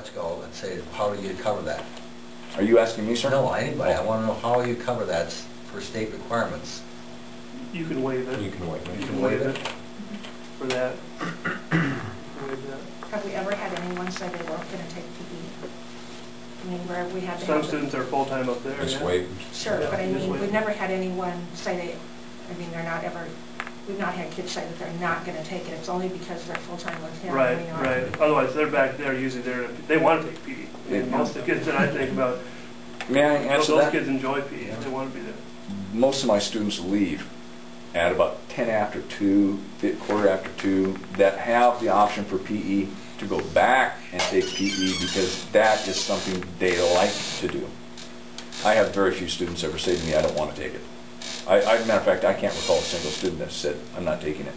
let's go and say, how do you cover that? Are you asking me, sir? No, anybody. I want to know how you cover that for state requirements. You can waive it. You can waive it. You can waive it for that. Have we ever had anyone say they weren't going to take PE? I mean, where we had to Some have students are full-time up there. It's yeah. waived. Sure, Yeah, but I it's mean, waived. we've never had anyone say they, I mean, they're not ever, we've not had kids say that they're not going to take it. It's only because they're full-time with him. Right, you know. right. Otherwise, they're back there, usually they want to take PE. And most of the kids that I think about, May I answer those that? kids enjoy PE. They want to be there. Most of my students leave at about 10 after 2, quarter after 2, that have the option for PE to go back and take PE because that is something they like to do. I have very few students ever say to me, I don't want to take it. Matter of fact, I can't recall a single student that said, I'm not taking it.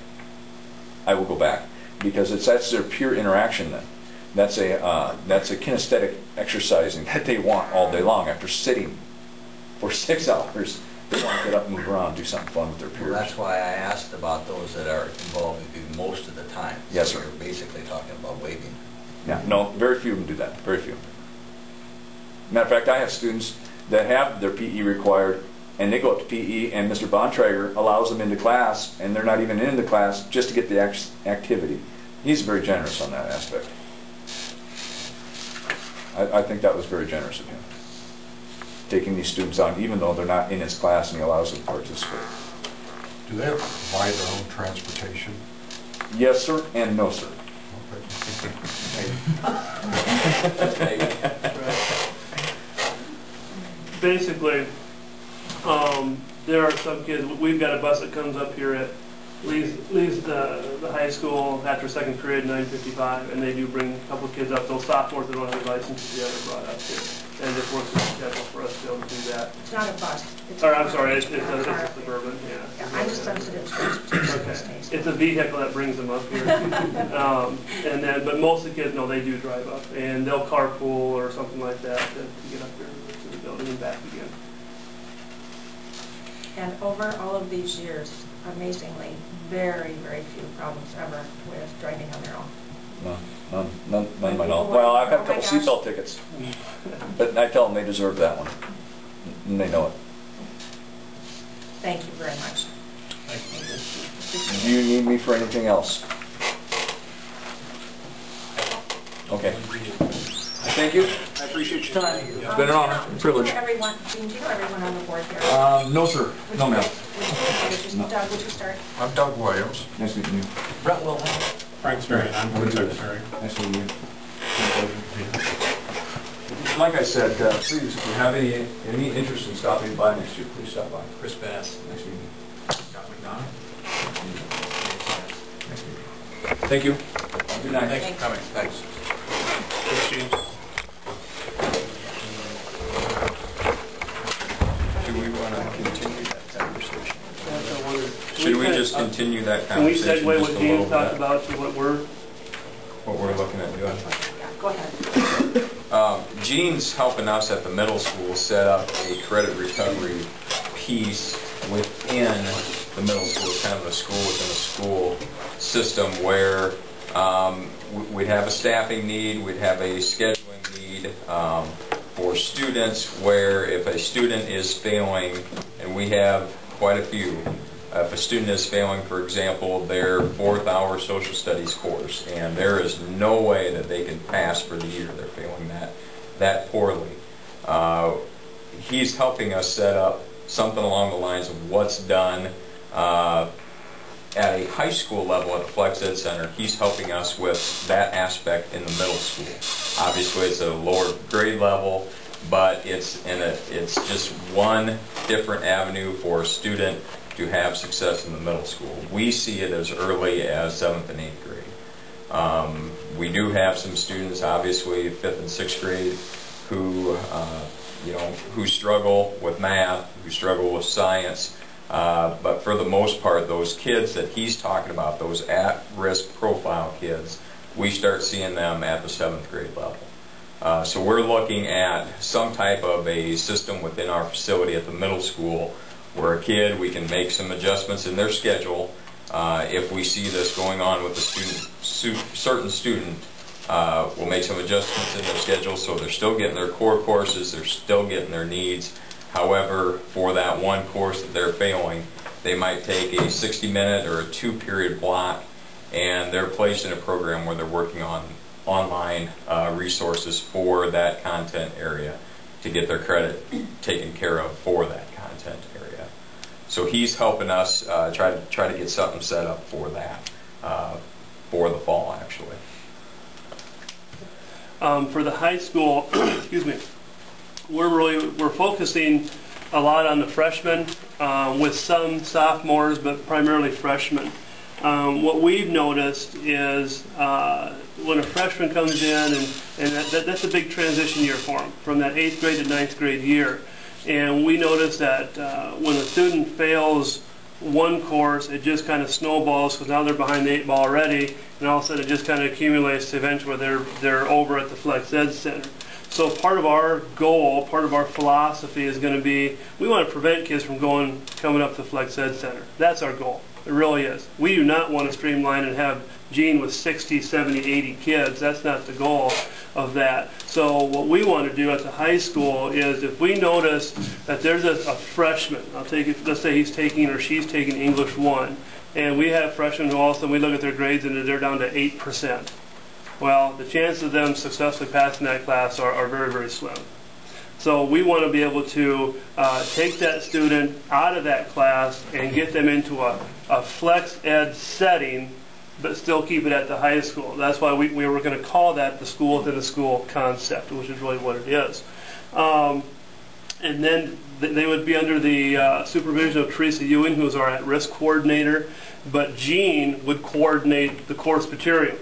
I will go back because that's their pure interaction then. That's a kinesthetic exercising that they want all day long after sitting for 6 hours. They want to get up and move around, do something fun with their peers. Well, that's why I asked about those that are involved with you most of the time. Yes, So sir. you're basically talking about waiving. Yeah, no, very few of them do that. Very few. Matter of fact, I have students that have their PE required, and they go up to PE, and Mr. Bontrager allows them into class, and they're not even in the class just to get the activity. He's very generous on that aspect. I think that was very generous of him, taking these students on, even though they're not in his class, and he allows them to participate. Do they have to provide their own transportation? Yes, sir, and no, sir. Basically, there are some kids, we've got a bus that comes up here at, leaves the high school after second period, 9:55, and they do bring a couple of kids up. Those sophomores that don't have a license, yeah, they're brought up here. And it works as a schedule for us to be able to do that. It's not a bus. It's Or, a I'm sorry, it's car. a Suburban, yeah. Yeah, I'm sensitive to transportation Okay. these days. It's a vehicle that brings them up here. But most of the kids, no, they do drive up, and they'll carpool or something like that to get up here to the building and back again. And over all of these years, amazingly, very, very few problems ever with driving on their own. No, none of my knowledge. Well, I've had a couple seatbelt tickets, but I tell them they deserve that one, and they know it. Thank you very much. Do you need me for anything else? Okay. Thank you. I appreciate your time. It's been an honor, privilege. Do you know everyone on the board here? No, sir. No, ma'am. Doug, would you start? I'm Doug Williams. Nice meeting you. Brett will. Frank Strand, I'm board secretary. Nice meeting you. Like I said, please, if you have any interest in stopping by next year, please stop by. Chris Bass. Nice meeting you. Scott McDonough. Nice meeting you. Thank you. Good night. Thanks for coming. Thanks. Do we want to continue that conversation? That's what I wondered. Should we just continue that Can we conversation segue just what a James little talked bit? about to What we're looking at doing? Yeah, go ahead. Gene's helping us at the middle school set up a credit recovery piece within the middle school, kind of a school within a school system where we'd have a staffing need, we'd have a scheduling need for students where if a student is failing, and we have quite a few, if a student is failing, for example, their 4th hour social studies course, and there is no way that they can pass for the year, they're failing that poorly. He's helping us set up something along the lines of what's done at a high school level at the Flex Ed Center. He's helping us with that aspect in the middle school. Obviously, it's a lower grade level, but it's just one different avenue for a student to have success in the middle school. We see it as early as 7th and 8th grade. We do have some students, obviously 5th and 6th grade, who struggle with math, who struggle with science. But for the most part, those kids that he's talking about, those at-risk profile kids, we start seeing them at the 7th grade level. So we're looking at some type of a system within our facility at the middle school where a kid, we can make some adjustments in their schedule. If we see this going on with a certain student, We'll make some adjustments in their schedule so they're still getting their core courses, they're still getting their needs. However, for that one course that they're failing, they might take a 60-minute or a 2-period block, and they're placed in a program where they're working on online resources for that content area to get their credit taken care of for that content area. So he's helping us try to get something set up for that for the fall, actually. For the high school, excuse me, we're focusing a lot on the freshmen with some sophomores, but primarily freshmen. What we've noticed is when a freshman comes in, and that's a big transition year for them, from that 8th grade to 9th grade year. And we notice that when a student fails one course, it just kind of snowballs because now they're behind the 8 ball already, and all of a sudden it just kind of accumulates to eventually where they're over at the Flex Ed Center. So part of our goal, part of our philosophy is going to be, we want to prevent kids from coming up to the Flex Ed Center. That's our goal. It really is. We do not want to streamline and have Gene with 60, 70, 80 kids. That's not the goal of that. So what we want to do at the high school is if we notice that there's a freshman, let's say he's taking or she's taking English 1, and we have freshmen who all of a sudden we look at their grades and they're down to 8%. Well, the chances of them successfully passing that class are very, very slim. So we want to be able to take that student out of that class and get them into a Flex Ed setting, but still keep it at the high school. That's why we were going to call that the school within a school concept, which is really what it is. And then they would be under the supervision of Teresa Ewing, who is our at-risk coordinator, but Gene would coordinate the course material.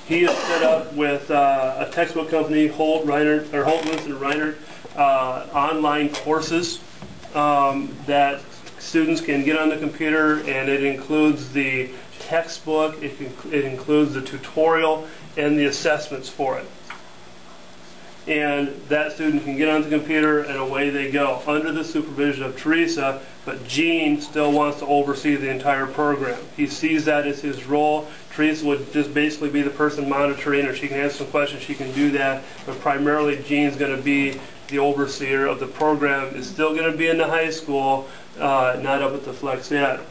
He is set up with a textbook company, Holt, Reinert, or Holt, Winston & Reinert, online courses that students can get on the computer, and it includes the textbook, it includes the tutorial, and the assessments for it. And that student can get on the computer and away they go under the supervision of Teresa, but Gene still wants to oversee the entire program. He sees that as his role. Teresa would just basically be the person monitoring, or she can answer some questions, she can do that, but primarily Gene's going to be the overseer of the program. It's still going to be in the high school, not up at the Flex Ed.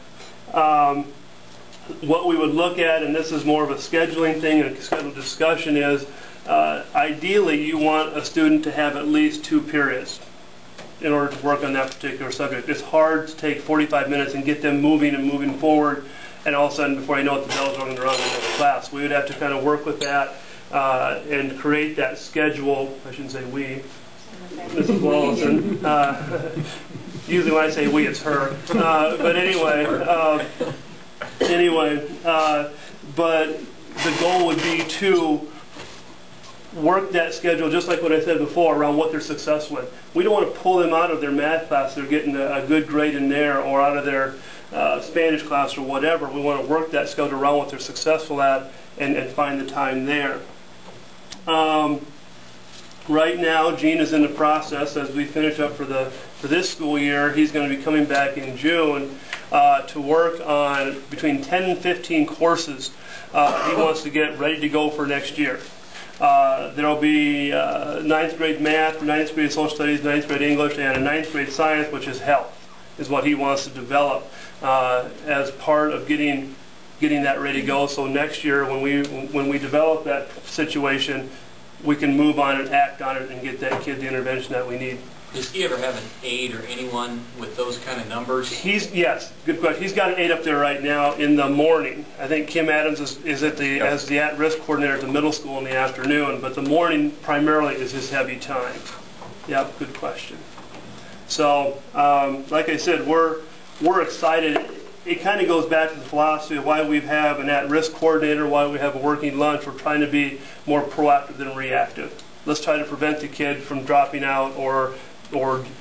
What we would look at, and this is more of a scheduling thing and a scheduled discussion, is ideally you want a student to have at least 2 periods in order to work on that particular subject. It's hard to take 45 minutes and get them moving and moving forward, and all of a sudden before you know it the bell's ringing around in the class. We would have to kind of work with that and create that schedule. I shouldn't say we. Mrs. Wallison. Usually when I say we, it's her. But but the goal would be to work that schedule, just like what I said before, around what they're successful with. We don't want to pull them out of their math class, they're getting a good grade in there, or out of their Spanish class or whatever. We want to work that schedule around what they're successful at and find the time there. Right now, Gene is in the process, as we finish up for this school year, he's going to be coming back in June to work on between 10 and 15 courses he wants to get ready to go for next year. There will be 9th grade math, 9th grade social studies, 9th grade English, and a 9th grade science, which is health, is what he wants to develop as part of getting that ready to go. So next year, when we develop that situation, we can move on and act on it and get that kid the intervention that we need. Does he ever have an aide or anyone with those kind of numbers? Yes, good question. He's got an aide up there right now in the morning. I think Kim Adams is as the at-risk coordinator at the middle school in the afternoon, but the morning primarily is his heavy time. Yep, good question. So, like I said, we're excited. It kind of goes back to the philosophy of why we have an at-risk coordinator, why we have a working lunch. We're trying to be more proactive than reactive. Let's try to prevent the kid from dropping out or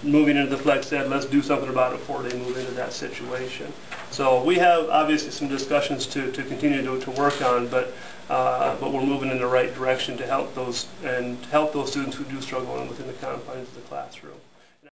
moving into the Flex Ed. Let's do something about it before they move into that situation. So we have obviously some discussions to continue to work on, but we're moving in the right direction to help those students who do struggle within the confines of the classroom.